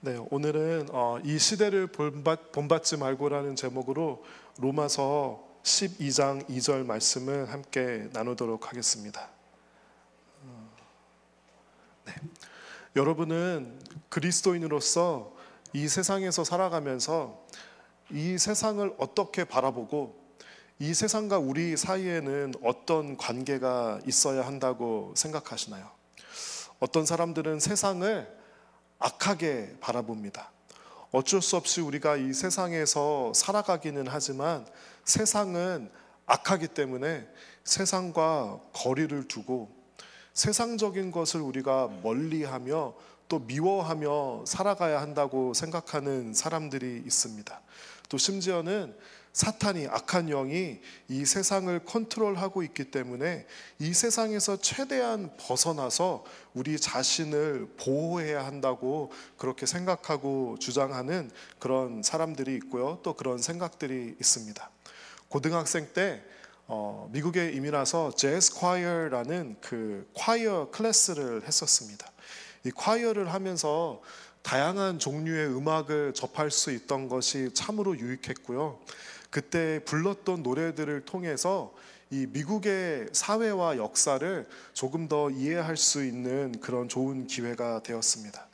네, 오늘은 이 시대를 본받지 말고라는 제목으로 로마서 12장 2절 말씀을 함께 나누도록 하겠습니다. 여러분은 그리스도인으로서 이 세상에서 살아가면서 이 세상을 어떻게 바라보고 이 세상과 우리 사이에는 어떤 관계가 있어야 한다고 생각하시나요? 어떤 사람들은 세상을 악하게 바라봅니다. 어쩔 수 없이 우리가 이 세상에서 살아가기는 하지만 세상은 악하기 때문에 세상과 거리를 두고 세상적인 것을 우리가 멀리하며 또 미워하며 살아가야 한다고 생각하는 사람들이 있습니다. 또 심지어는 사탄이, 악한 영이 이 세상을 컨트롤하고 있기 때문에 이 세상에서 최대한 벗어나서 우리 자신을 보호해야 한다고 그렇게 생각하고 주장하는 그런 사람들이 있고요. 또 그런 생각들이 있습니다. 고등학생 때 미국에 이민 와서 재즈 콰이어라는 그 콰이어 클래스를 했었습니다. 이 콰이어를 하면서 다양한 종류의 음악을 접할 수 있던 것이 참으로 유익했고요. 그때 불렀던 노래들을 통해서 이 미국의 사회와 역사를 조금 더 이해할 수 있는 그런 좋은 기회가 되었습니다.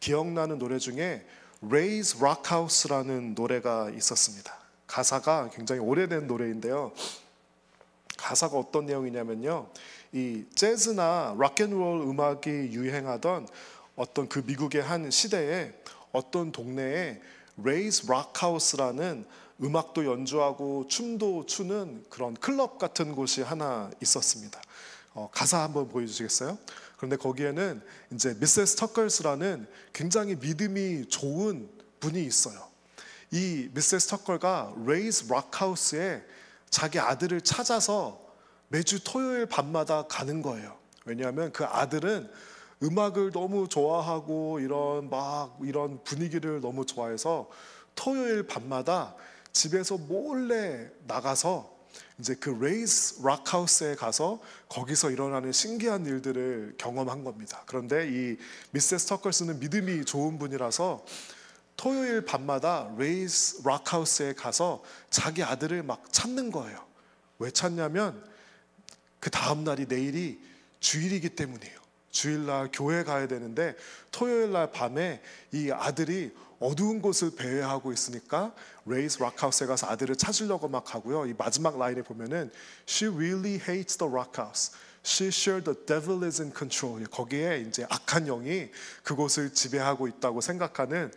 기억나는 노래 중에 Ray's Rockhouse라는 노래가 있었습니다. 가사가 굉장히 오래된 노래인데요. 가사가 어떤 내용이냐면요, 이 재즈나 락앤롤 음악이 유행하던 어떤 그 미국의 한 시대에 어떤 동네에 Ray's Rockhouse라는 음악도 연주하고 춤도 추는 그런 클럽 같은 곳이 하나 있었습니다. 가사 한번 보여주시겠어요? 그런데 거기에는 이제 미세스 터컬스라는 굉장히 믿음이 좋은 분이 있어요. 이 미세스 터컬가 레이스 락하우스에 자기 아들을 찾아서 매주 토요일 밤마다 가는 거예요. 왜냐하면 그 아들은 음악을 너무 좋아하고 이런 분위기를 너무 좋아해서 토요일 밤마다 집에서 몰래 나가서 이제 그 레이스 락하우스에 가서 거기서 일어나는 신기한 일들을 경험한 겁니다. 그런데 이 미세스 터컬스는 믿음이 좋은 분이라서 토요일 밤마다 레이스 락하우스에 가서 자기 아들을 막 찾는 거예요. 왜 찾냐면 그 다음날이 내일이 주일이기 때문이에요. 주일날 교회 가야 되는데 토요일날 밤에 이 아들이 어두운 곳을 배회하고 있으니까 레이스 락하우스에 가서 아들을 찾으려고 막 하고요. 이 마지막 라인에 보면은 She really hates the rock house. She sure the devil is in control. 거기에 이제 악한 영이 그곳을 지배하고 있다고 생각하는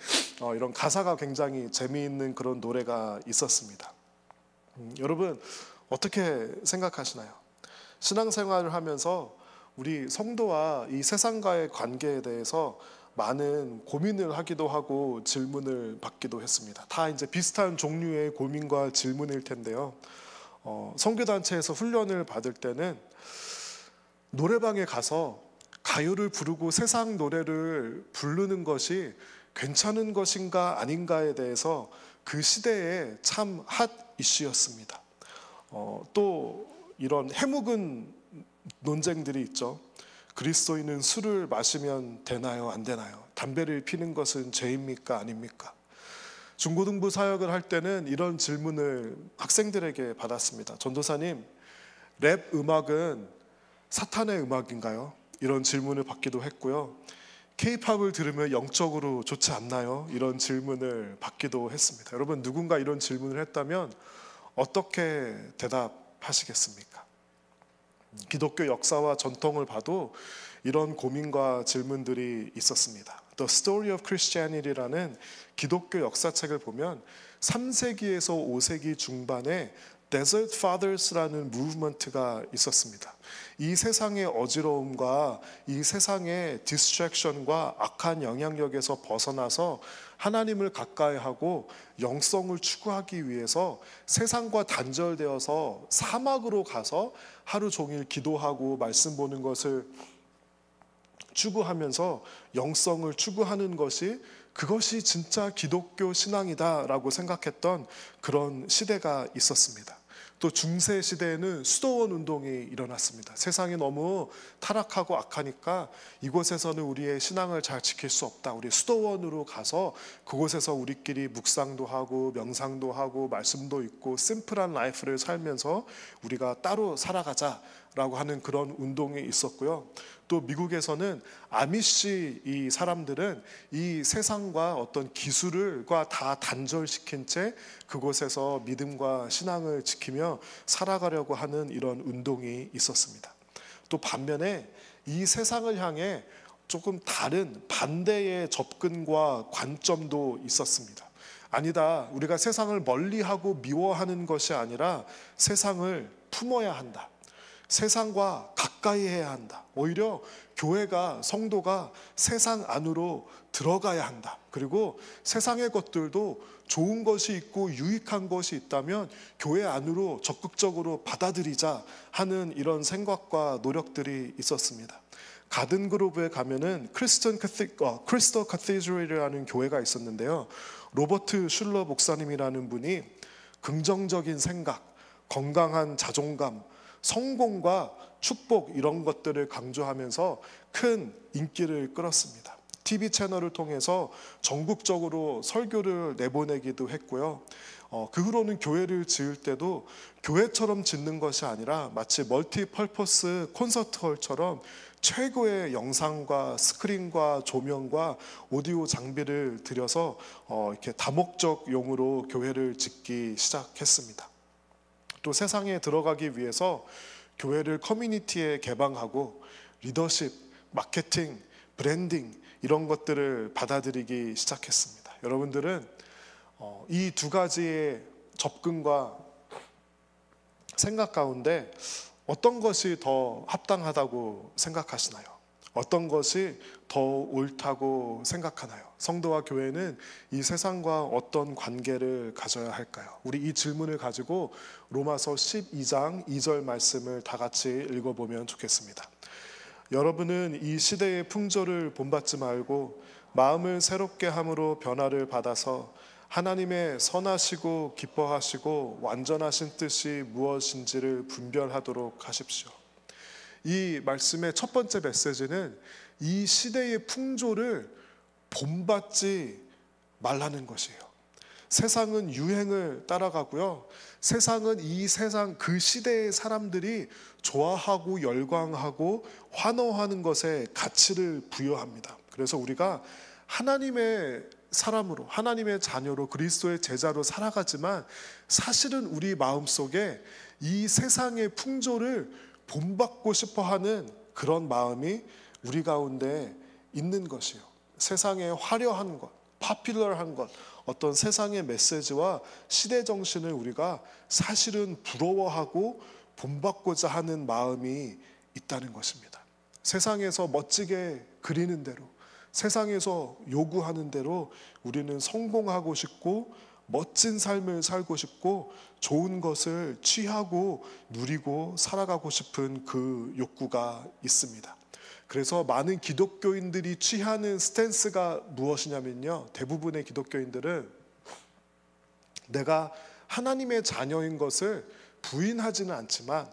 이런 가사가 굉장히 재미있는 그런 노래가 있었습니다. 여러분 어떻게 생각하시나요? 신앙생활을 하면서 우리 성도와 이 세상과의 관계에 대해서 많은 고민을 하기도 하고 질문을 받기도 했습니다. 다 이제 비슷한 종류의 고민과 질문일 텐데요. 선교단체에서 훈련을 받을 때는 노래방에 가서 가요를 부르고 세상 노래를 부르는 것이 괜찮은 것인가 아닌가에 대해서 그 시대에 참 핫 이슈였습니다. 또 이런 해묵은 논쟁들이 있죠. 그리스도인은 술을 마시면 되나요? 안 되나요? 담배를 피는 것은 죄입니까? 아닙니까? 중고등부 사역을 할 때는 이런 질문을 학생들에게 받았습니다. 전도사님, 랩 음악은 사탄의 음악인가요? 이런 질문을 받기도 했고요. K-팝을 들으면 영적으로 좋지 않나요? 이런 질문을 받기도 했습니다. 여러분 누군가 이런 질문을 했다면 어떻게 대답하시겠습니까? 기독교 역사와 전통을 봐도 이런 고민과 질문들이 있었습니다. The Story of Christianity라는 기독교 역사책을 보면 3세기에서 5세기 중반에 Desert Fathers라는 무브먼트가 있었습니다. 이 세상의 어지러움과 이 세상의 디스트랙션과 악한 영향력에서 벗어나서 하나님을 가까이하고 영성을 추구하기 위해서 세상과 단절되어서 사막으로 가서 하루 종일 기도하고 말씀 보는 것을 추구하면서 영성을 추구하는 것이 그것이 진짜 기독교 신앙이다라고 생각했던 그런 시대가 있었습니다. 또 중세 시대에는 수도원 운동이 일어났습니다. 세상이 너무 타락하고 악하니까 이곳에서는 우리의 신앙을 잘 지킬 수 없다. 우리 수도원으로 가서 그곳에서 우리끼리 묵상도 하고 명상도 하고 말씀도 읽고 심플한 라이프를 살면서 우리가 따로 살아가자라고 하는 그런 운동이 있었고요. 또 미국에서는 아미시 이 사람들은 이 세상과 어떤 기술과 다 단절시킨 채 그곳에서 믿음과 신앙을 지키며 살아가려고 하는 이런 운동이 있었습니다. 또 반면에 이 세상을 향해 조금 다른 반대의 접근과 관점도 있었습니다. 아니다, 우리가 세상을 멀리하고 미워하는 것이 아니라 세상을 품어야 한다. 세상과 가까이 해야 한다. 오히려 교회가, 성도가 세상 안으로 들어가야 한다. 그리고 세상의 것들도 좋은 것이 있고 유익한 것이 있다면 교회 안으로 적극적으로 받아들이자 하는 이런 생각과 노력들이 있었습니다. 가든그로브에 가면은 크리스터 카테드럴이라는 교회가 있었는데요. 로버트 슐러 목사님이라는 분이 긍정적인 생각, 건강한 자존감, 성공과 축복 이런 것들을 강조하면서 큰 인기를 끌었습니다. TV 채널을 통해서 전국적으로 설교를 내보내기도 했고요. 그 후로는 교회를 지을 때도 교회처럼 짓는 것이 아니라 마치 멀티퍼포스 콘서트홀처럼 최고의 영상과 스크린과 조명과 오디오 장비를 들여서 이렇게 다목적용으로 교회를 짓기 시작했습니다. 또 세상에 들어가기 위해서 교회를 커뮤니티에 개방하고 리더십, 마케팅, 브랜딩 이런 것들을 받아들이기 시작했습니다. 여러분들은 이 두 가지의 접근과 생각 가운데 어떤 것이 더 합당하다고 생각하시나요? 어떤 것이 더 옳다고 생각하나요? 성도와 교회는 이 세상과 어떤 관계를 가져야 할까요? 우리 이 질문을 가지고 로마서 12장 2절 말씀을 다 같이 읽어보면 좋겠습니다. 여러분은 이 시대의 풍조를 본받지 말고 마음을 새롭게 함으로 변화를 받아서 하나님의 선하시고 기뻐하시고 완전하신 뜻이 무엇인지를 분별하도록 하십시오. 이 말씀의 첫 번째 메시지는 이 시대의 풍조를 본받지 말라는 것이에요. 세상은 유행을 따라가고요. 세상은 이 세상 그 시대의 사람들이 좋아하고 열광하고 환호하는 것에 가치를 부여합니다. 그래서 우리가 하나님의 사람으로, 하나님의 자녀로, 그리스도의 제자로 살아가지만 사실은 우리 마음속에 이 세상의 풍조를 본받고 싶어하는 그런 마음이 우리 가운데 있는 것이요. 세상의 화려한 것, 파퓰러한 것, 어떤 세상의 메시지와 시대 정신을 우리가 사실은 부러워하고 본받고자 하는 마음이 있다는 것입니다. 세상에서 멋지게 그리는 대로, 세상에서 요구하는 대로 우리는 성공하고 싶고 멋진 삶을 살고 싶고 좋은 것을 취하고 누리고 살아가고 싶은 그 욕구가 있습니다. 그래서 많은 기독교인들이 취하는 스탠스가 무엇이냐면요, 대부분의 기독교인들은 내가 하나님의 자녀인 것을 부인하지는 않지만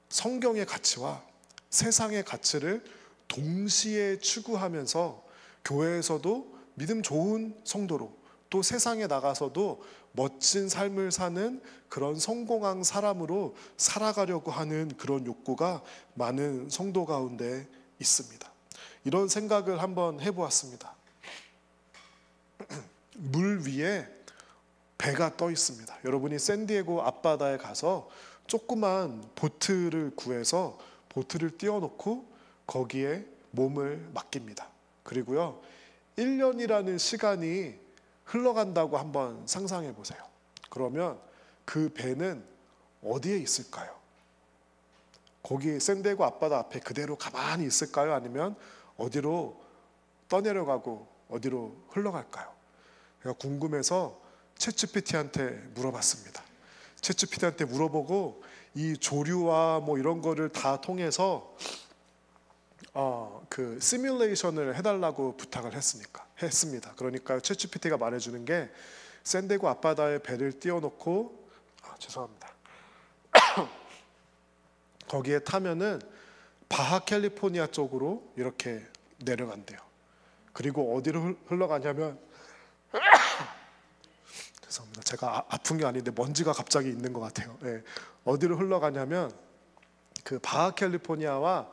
성경의 가치와 세상의 가치를 동시에 추구하면서 교회에서도 믿음 좋은 성도로, 또 세상에 나가서도 멋진 삶을 사는 그런 성공한 사람으로 살아가려고 하는 그런 욕구가 많은 성도 가운데 있습니다. 이런 생각을 한번 해보았습니다. 물 위에 배가 떠 있습니다. 여러분이 샌디에고 앞바다에 가서 조그만 보트를 구해서 보트를 띄워놓고 거기에 몸을 맡깁니다. 그리고요, 1년이라는 시간이 흘러간다고 한번 상상해 보세요. 그러면 그 배는 어디에 있을까요? 거기 샌디에고 앞바다 앞에 그대로 가만히 있을까요? 아니면 어디로 떠내려가고 어디로 흘러갈까요? 제가 궁금해서 챗GPT한테 물어봤습니다. 챗GPT한테 물어보고 이 조류와 뭐 이런 거를 다 통해서 그 시뮬레이션을 해달라고 부탁을 했습니다. 그러니까 챗GPT가 말해주는 게 샌디에고 앞바다에 배를 띄워놓고 죄송합니다. 거기에 타면은 바하 캘리포니아 쪽으로 이렇게 내려간대요. 그리고 어디로 흘러가냐면 죄송합니다. 제가 아픈 게 아닌데 먼지가 갑자기 있는 것 같아요. 네. 어디로 흘러가냐면 그 바하 캘리포니아와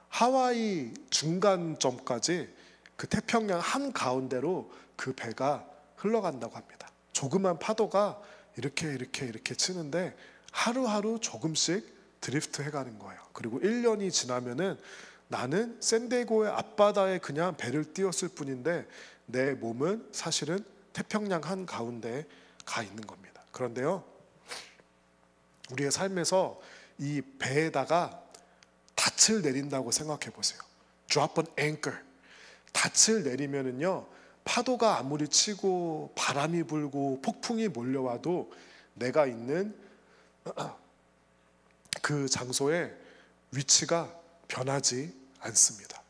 하와이 중간점까지 그 태평양 한 가운데로 그 배가 흘러간다고 합니다. 조그만 파도가 이렇게 치는데 하루하루 조금씩 드리프트 해가는 거예요. 그리고 1년이 지나면은 나는 샌디에고의 앞바다에 그냥 배를 띄웠을 뿐인데 내 몸은 사실은 태평양 한 가운데에 가 있는 겁니다. 그런데요, 우리의 삶에서 이 배에다가 닻을 내린다고 생각해 보세요. Drop an anchor. 닻을 내리면은요, 파도가 아무리 치고 바람이 불고 폭풍이 몰려와도 내가 있는 그 장소의 위치가 변하지 않습니다.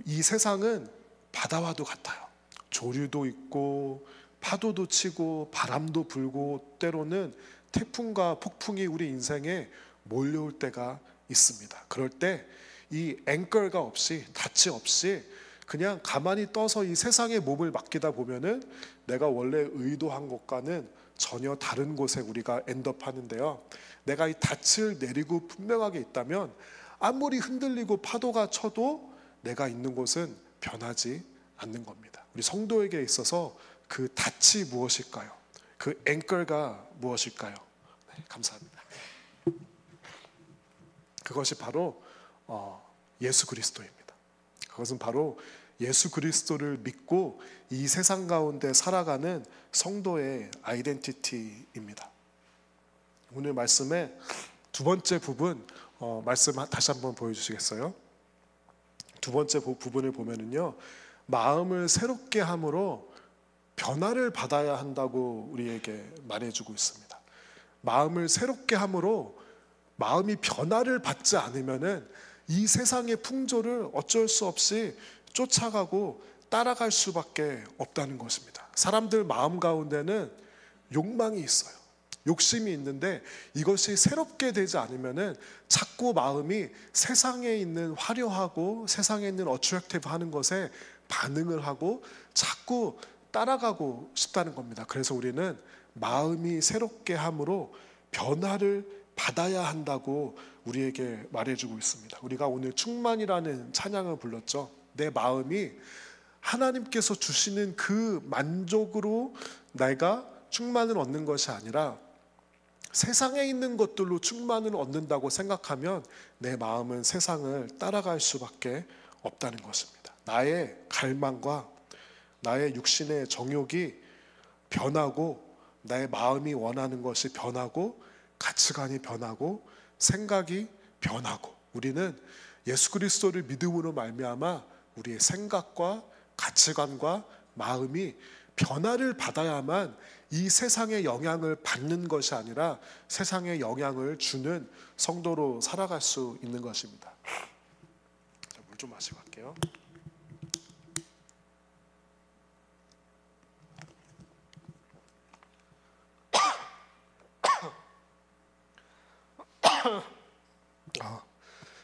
이 세상은 바다와도 같아요. 조류도 있고 파도도 치고 바람도 불고 때로는 태풍과 폭풍이 우리 인생에 몰려올 때가 있습니다. 그럴 때 이 앵커가 없이 닻이 없이 그냥 가만히 떠서 이 세상에 몸을 맡기다 보면은 내가 원래 의도한 것과는 전혀 다른 곳에 우리가 엔드업하는데요. 내가 이 닻을 내리고 분명하게 있다면 아무리 흔들리고 파도가 쳐도 내가 있는 곳은 변하지 않는 겁니다. 우리 성도에게 있어서 그 닻이 무엇일까요? 그 앵커가 무엇일까요? 네, 감사합니다. 그것이 바로 예수 그리스도입니다. 그것은 바로 예수 그리스도를 믿고 이 세상 가운데 살아가는 성도의 아이덴티티입니다. 오늘 말씀의 두 번째 부분, 말씀 다시 한번 보여주시겠어요? 두 번째 부분을 보면은요, 마음을 새롭게 함으로 변화를 받아야 한다고 우리에게 말해주고 있습니다. 마음을 새롭게 함으로 마음이 변화를 받지 않으면은 이 세상의 풍조를 어쩔 수 없이 쫓아가고 따라갈 수밖에 없다는 것입니다. 사람들 마음 가운데는 욕망이 있어요. 욕심이 있는데 이것이 새롭게 되지 않으면은 자꾸 마음이 세상에 있는 화려하고 세상에 있는 어트랙티브 하는 것에 반응을 하고 자꾸 따라가고 싶다는 겁니다. 그래서 우리는 마음이 새롭게 함으로 변화를 받아야 한다고 우리에게 말해주고 있습니다. 우리가 오늘 충만이라는 찬양을 불렀죠. 내 마음이 하나님께서 주시는 그 만족으로 내가 충만을 얻는 것이 아니라 세상에 있는 것들로 충만을 얻는다고 생각하면 내 마음은 세상을 따라갈 수밖에 없다는 것입니다. 나의 갈망과 나의 육신의 정욕이 변하고 나의 마음이 원하는 것이 변하고 가치관이 변하고 생각이 변하고 우리는 예수 그리스도를 믿음으로 말미암아 우리의 생각과 가치관과 마음이 변화를 받아야만 이 세상의 영향을 받는 것이 아니라 세상의 영향을 주는 성도로 살아갈 수 있는 것입니다. 물 좀 마시고 갈게요.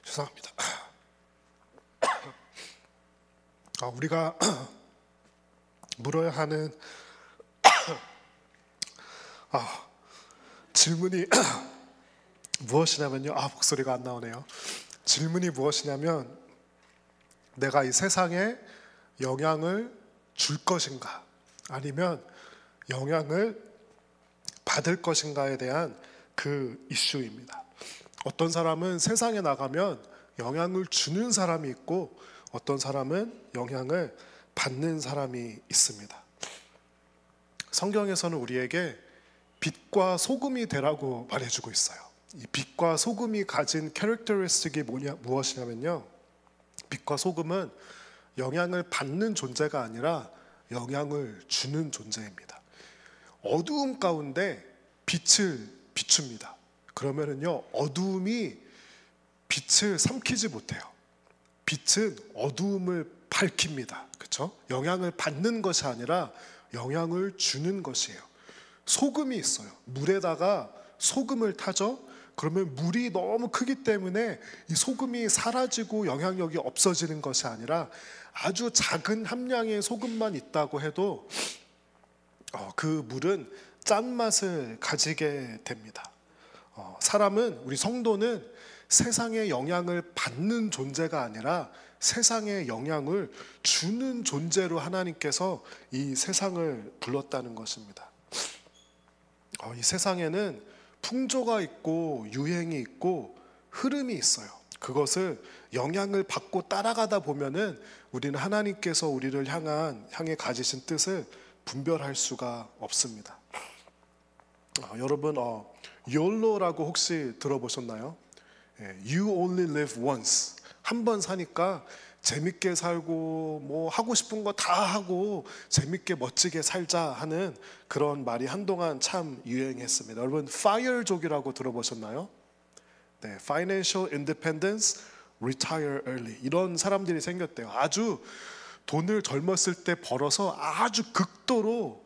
죄송합니다. 우리가 물어야 하는 질문이 무엇이냐면요. 목소리가 안 나오네요. 질문이 무엇이냐면 내가 이 세상에 영향을 줄 것인가 아니면 영향을 받을 것인가에 대한 그 이슈입니다. 어떤 사람은 세상에 나가면 영향을 주는 사람이 있고 어떤 사람은 영향을 받는 사람이 있습니다. 성경에서는 우리에게 빛과 소금이 되라고 말해주고 있어요. 이 빛과 소금이 가진 캐릭터리스틱이 무엇이냐면요, 빛과 소금은 영향을 받는 존재가 아니라 영향을 주는 존재입니다. 어두움 가운데 빛을 비춥니다. 그러면은요, 어두움이 빛을 삼키지 못해요. 빛은 어두움을 밝힙니다. 그렇죠? 영향을 받는 것이 아니라 영향을 주는 것이에요. 소금이 있어요. 물에다가 소금을 타죠. 그러면 물이 너무 크기 때문에 이 소금이 사라지고 영향력이 없어지는 것이 아니라 아주 작은 함량의 소금만 있다고 해도 그 물은 짠맛을 가지게 됩니다. 사람은, 우리 성도는 세상의 영향을 받는 존재가 아니라 세상에 영향을 주는 존재로 하나님께서 이 세상을 불렀다는 것입니다. 이 세상에는 풍조가 있고 유행이 있고 흐름이 있어요. 그것을 영향을 받고 따라가다 보면은 우리는 하나님께서 우리를 향해 가지신 뜻을 분별할 수가 없습니다. 여러분, YOLO라고 혹시 들어보셨나요? You only live once. 한 번 사니까 재밌게 살고 뭐 하고 싶은 거 다 하고 재밌게 멋지게 살자 하는 그런 말이 한동안 참 유행했습니다. 여러분, FIRE족이라고 들어보셨나요? 네, Financial Independence, Retire Early. 이런 사람들이 생겼대요. 아주 돈을 젊었을 때 벌어서 아주 극도로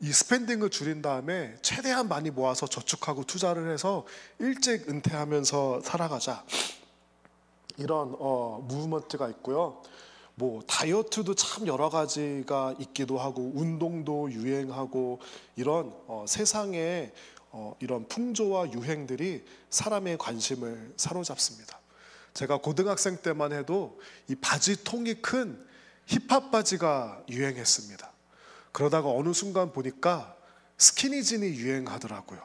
이 스펜딩을 줄인 다음에 최대한 많이 모아서 저축하고 투자를 해서 일찍 은퇴하면서 살아가자. 이런 무브먼트가 있고요. 뭐 다이어트도 참 여러 가지가 있기도 하고 운동도 유행하고 이런 세상의 이런 풍조와 유행들이 사람의 관심을 사로잡습니다. 제가 고등학생 때만 해도 이 바지 통이 큰 힙합 바지가 유행했습니다. 그러다가 어느 순간 보니까 스키니진이 유행하더라고요.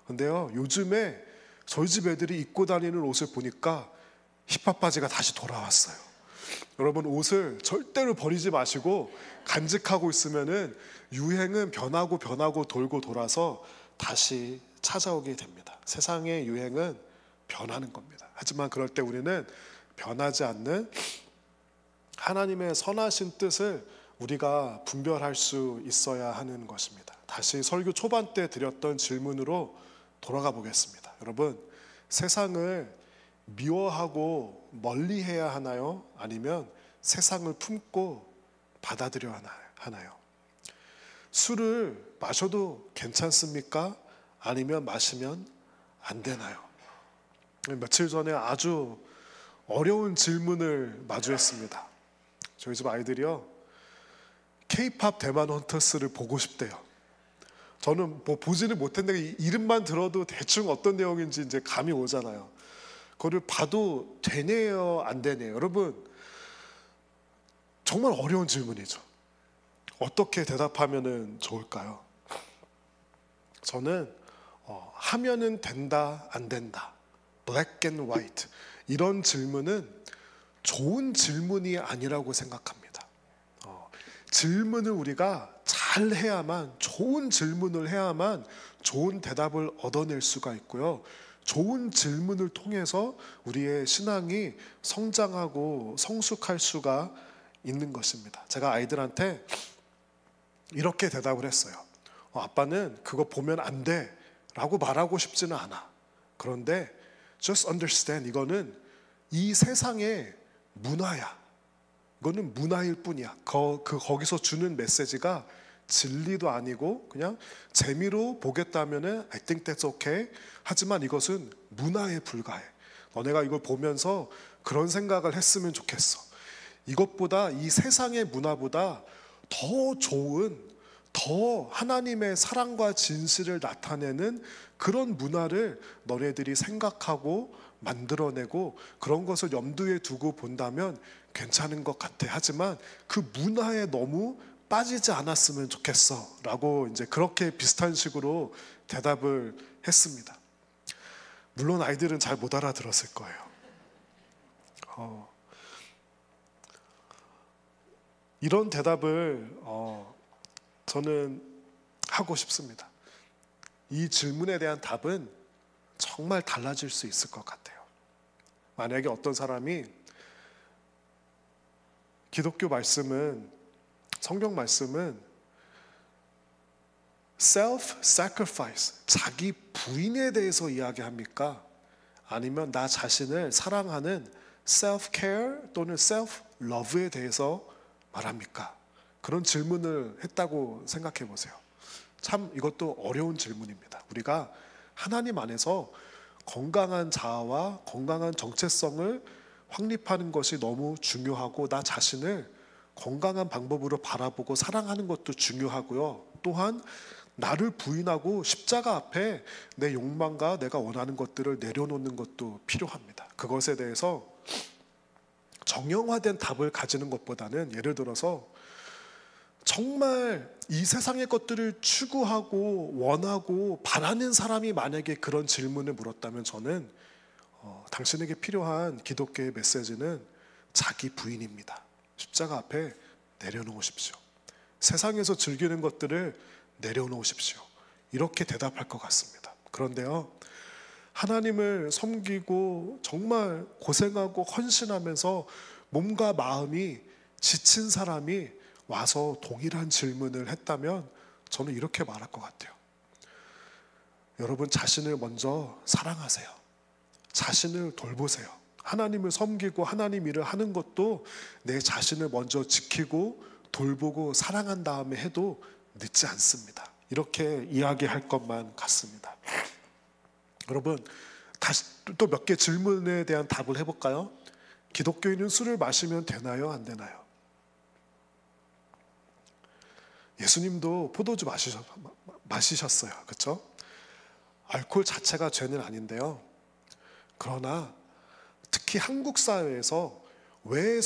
근데요, 요즘에 저희 집 애들이 입고 다니는 옷을 보니까 힙합 바지가 다시 돌아왔어요. 여러분, 옷을 절대로 버리지 마시고 간직하고 있으면은 유행은 변하고 돌고 돌아서 다시 찾아오게 됩니다. 세상의 유행은 변하는 겁니다. 하지만 그럴 때 우리는 변하지 않는 하나님의 선하신 뜻을 우리가 분별할 수 있어야 하는 것입니다. 다시 설교 초반 때 드렸던 질문으로 돌아가 보겠습니다. 여러분, 세상을 미워하고 멀리해야 하나요? 아니면 세상을 품고 받아들여야 하나요? 술을 마셔도 괜찮습니까? 아니면 마시면 안 되나요? 며칠 전에 아주 어려운 질문을 마주했습니다. 저희 집 아이들이요, K-팝 대만 헌터스를 보고 싶대요. 저는 뭐 보지는 못했는데 이름만 들어도 대충 어떤 내용인지 이제 감이 오잖아요. 그거를 봐도 되네요, 안 되네요? 여러분, 정말 어려운 질문이죠. 어떻게 대답하면 좋을까요? 저는 하면은 된다, 안 된다, black and white, 이런 질문은 좋은 질문이 아니라고 생각합니다. 질문을 우리가 잘 해야만, 좋은 질문을 해야만 좋은 대답을 얻어낼 수가 있고요. 좋은 질문을 통해서 우리의 신앙이 성장하고 성숙할 수가 있는 것입니다. 제가 아이들한테 이렇게 대답을 했어요. 아빠는 그거 보면 안 돼 라고 말하고 싶지는 않아. 그런데 just understand, 이거는 이 세상의 문화야. 이거는 문화일 뿐이야. 거기서 주는 메시지가 진리도 아니고 그냥 재미로 보겠다면은 I think that's okay. 하지만 이것은 문화에 불과해. 너네가 이걸 보면서 그런 생각을 했으면 좋겠어. 이것보다, 이 세상의 문화보다 더 좋은, 더 하나님의 사랑과 진실을 나타내는 그런 문화를 너네들이 생각하고 만들어내고 그런 것을 염두에 두고 본다면 괜찮은 것 같아. 하지만 그 문화에 너무 빠지지 않았으면 좋겠어 라고 이제 그렇게 비슷한 식으로 대답을 했습니다. 물론 아이들은 잘 못 알아들었을 거예요. 이런 대답을 저는 하고 싶습니다. 이 질문에 대한 답은 정말 달라질 수 있을 것 같아요. 만약에 어떤 사람이 기독교 말씀은, 성경 말씀은 self-sacrifice, 자기 부인에 대해서 이야기합니까? 아니면 나 자신을 사랑하는 self-care 또는 self-love에 대해서 말합니까? 그런 질문을 했다고 생각해 보세요. 참 이것도 어려운 질문입니다. 우리가 하나님 안에서 건강한 자아와 건강한 정체성을 확립하는 것이 너무 중요하고, 나 자신을 건강한 방법으로 바라보고 사랑하는 것도 중요하고요. 또한 나를 부인하고 십자가 앞에 내 욕망과 내가 원하는 것들을 내려놓는 것도 필요합니다. 그것에 대해서 정형화된 답을 가지는 것보다는, 예를 들어서 정말 이 세상의 것들을 추구하고 원하고 바라는 사람이 만약에 그런 질문을 물었다면, 저는 당신에게 필요한 기독교의 메시지는 자기 부인입니다. 십자가 앞에 내려놓으십시오. 세상에서 즐기는 것들을 내려놓으십시오. 이렇게 대답할 것 같습니다. 그런데요, 하나님을 섬기고 정말 고생하고 헌신하면서 몸과 마음이 지친 사람이 와서 동일한 질문을 했다면 저는 이렇게 말할 것 같아요. 여러분, 자신을 먼저 사랑하세요. 자신을 돌보세요. 하나님을 섬기고 하나님 일을 하는 것도 내 자신을 먼저 지키고 돌보고 사랑한 다음에 해도 늦지 않습니다. 이렇게 이야기할 것만 같습니다. 여러분, 다시 또 몇 개 질문에 대한 답을 해볼까요? 기독교인은 술을 마시면 되나요? 안 되나요? 예수님도 포도주 마시셨어요. 그렇죠? 알코올 자체가 죄는 아닌데요. 그러나 특히 한국 사회에서 왜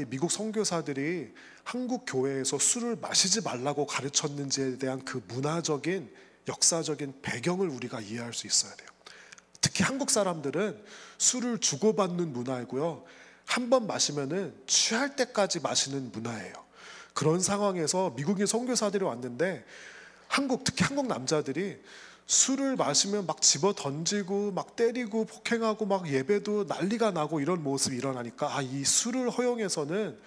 미국 선교사들이 한국 교회에서 술을 마시지 말라고 가르쳤는지에 대한 그 문화적인 역사적인 배경을 우리가 이해할 수 있어야 돼요. 특히 한국 사람들은 술을 주고받는 문화이고요, 한 번 마시면은 취할 때까지 마시는 문화예요. 그런 상황에서 미국인 선교사들이 왔는데, 특히 한국 남자들이 술을 마시면 막 집어 던지고 막 때리고 폭행하고 막 예배도 난리가 나고 이런 모습이 일어나니까, 이 술을 허용해서는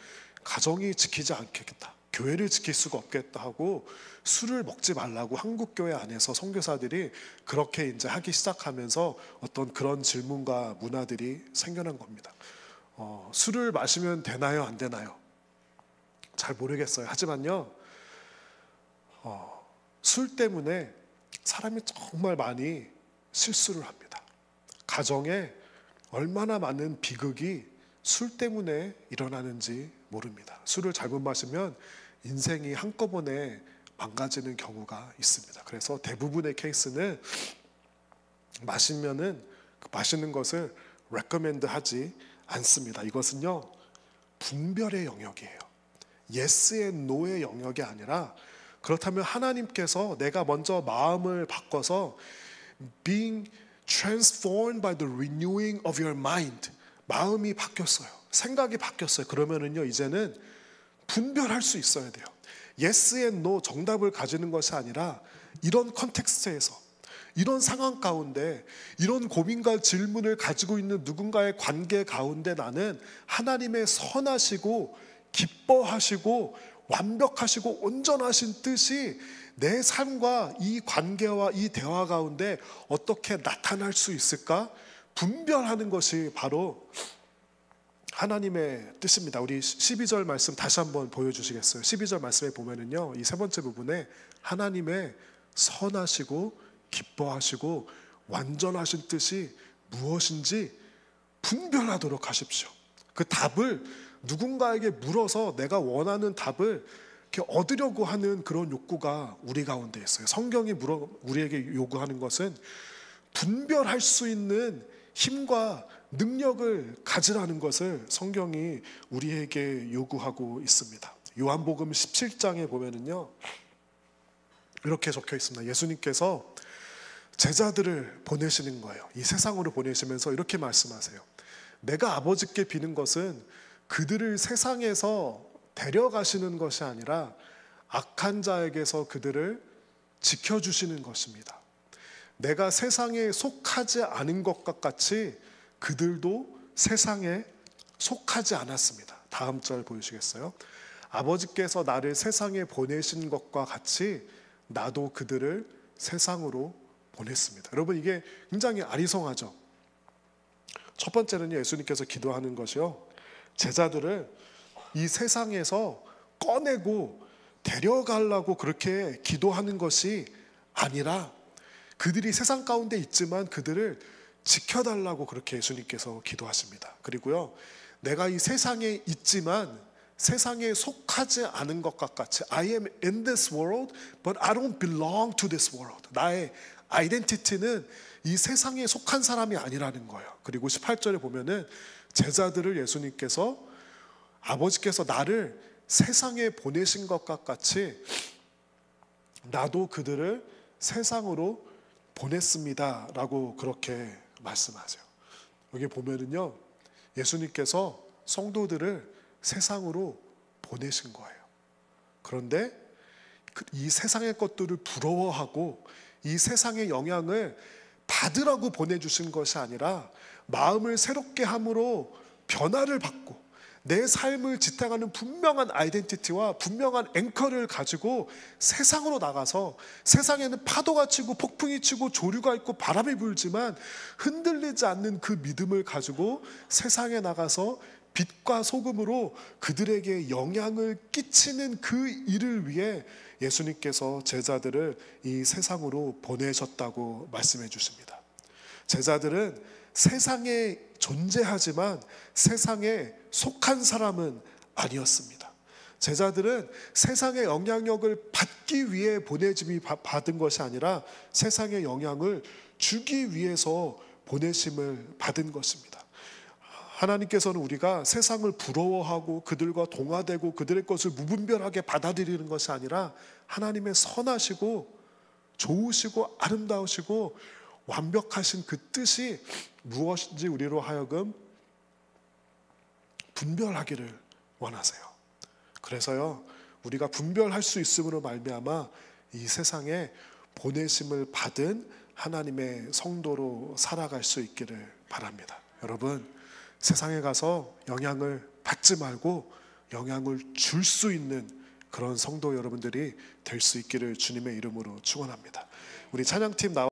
가정이 지키지 않겠다, 교회를 지킬 수가 없겠다 하고 술을 먹지 말라고 한국 교회 안에서 선교사들이 그렇게 이제 하기 시작하면서 어떤 그런 질문과 문화들이 생겨난 겁니다. 술을 마시면 되나요? 안 되나요? 잘 모르겠어요. 하지만요, 술 때문에 사람이 정말 많이 실수를 합니다. 가정에 얼마나 많은 비극이 술 때문에 일어나는지 모릅니다. 술을 잘못 마시면 인생이 한꺼번에 망가지는 경우가 있습니다. 그래서 대부분의 케이스는 마시는 것을 recommend 하지 않습니다. 이것은요, 분별의 영역이에요. yes and no의 영역이 아니라, 그렇다면 하나님께서 내가 먼저 마음을 바꿔서 being transformed by the renewing of your mind, 마음이 바뀌었어요. 생각이 바뀌었어요. 그러면은요, 이제는 분별할 수 있어야 돼요. yes and no 정답을 가지는 것이 아니라, 이런 컨텍스트에서, 이런 상황 가운데, 이런 고민과 질문을 가지고 있는 누군가의 관계 가운데 나는 하나님의 선하시고 기뻐하시고 완벽하시고 온전하신 뜻이 내 삶과 이 관계와 이 대화 가운데 어떻게 나타날 수 있을까? 분별하는 것이 바로 하나님의 뜻입니다. 우리 12절 말씀 다시 한번 보여주시겠어요? 12절 말씀에 보면은요, 이 세 번째 부분에 하나님의 선하시고 기뻐하시고 완전하신 뜻이 무엇인지 분별하도록 하십시오. 그 답을 누군가에게 물어서 내가 원하는 답을 이렇게 얻으려고 하는 그런 욕구가 우리 가운데 있어요. 성경이 우리에게 요구하는 것은 분별할 수 있는 힘과 능력을 가지라는 것을 성경이 우리에게 요구하고 있습니다. 요한복음 17장에 보면은요, 이렇게 적혀 있습니다. 예수님께서 제자들을 보내시는 거예요. 이 세상으로 보내시면서 이렇게 말씀하세요. 내가 아버지께 비는 것은 그들을 세상에서 데려가시는 것이 아니라 악한 자에게서 그들을 지켜주시는 것입니다. 내가 세상에 속하지 않은 것과 같이 그들도 세상에 속하지 않았습니다. 다음 절 보여주시겠어요? 아버지께서 나를 세상에 보내신 것과 같이 나도 그들을 세상으로 보냈습니다. 여러분, 이게 굉장히 아리송하죠. 첫 번째는 예수님께서 기도하는 것이요, 제자들을 이 세상에서 꺼내고 데려가려고 그렇게 기도하는 것이 아니라 그들이 세상 가운데 있지만 그들을 지켜달라고 그렇게 예수님께서 기도하십니다. 그리고요, 내가 이 세상에 있지만 세상에 속하지 않은 것과 같이 I am in this world but I don't belong to this world. 나의 아이덴티티는 이 세상에 속한 사람이 아니라는 거예요. 그리고 18절에 보면은 제자들을 예수님께서, 아버지께서 나를 세상에 보내신 것과 같이 나도 그들을 세상으로 보냈습니다 라고 그렇게 말씀하세요. 여기 보면은요, 예수님께서 성도들을 세상으로 보내신 거예요. 그런데 이 세상의 것들을 부러워하고 이 세상의 영향을 받으라고 보내주신 것이 아니라 마음을 새롭게 함으로 변화를 받고 내 삶을 지탱하는 분명한 아이덴티티와 분명한 앵커를 가지고 세상으로 나가서, 세상에는 파도가 치고 폭풍이 치고 조류가 있고 바람이 불지만 흔들리지 않는 그 믿음을 가지고 세상에 나가서 빛과 소금으로 그들에게 영향을 끼치는 그 일을 위해 예수님께서 제자들을 이 세상으로 보내셨다고 말씀해 주십니다. 제자들은 세상에 존재하지만 세상에 속한 사람은 아니었습니다. 제자들은 세상의 영향력을 받기 위해 보내짐이 받은 것이 아니라 세상의 영향을 주기 위해서 보내심을 받은 것입니다. 하나님께서는 우리가 세상을 부러워하고 그들과 동화되고 그들의 것을 무분별하게 받아들이는 것이 아니라 하나님의 선하시고 좋으시고 아름다우시고 완벽하신 그 뜻이 무엇인지 우리로 하여금 분별하기를 원하세요. 그래서요, 우리가 분별할 수 있음으로 말미암아 이 세상에 보내심을 받은 하나님의 성도로 살아갈 수 있기를 바랍니다. 여러분, 세상에 가서 영향을 받지 말고 영향을 줄 수 있는 그런 성도 여러분들이 될 수 있기를 주님의 이름으로 축원합니다. 우리 찬양팀 나와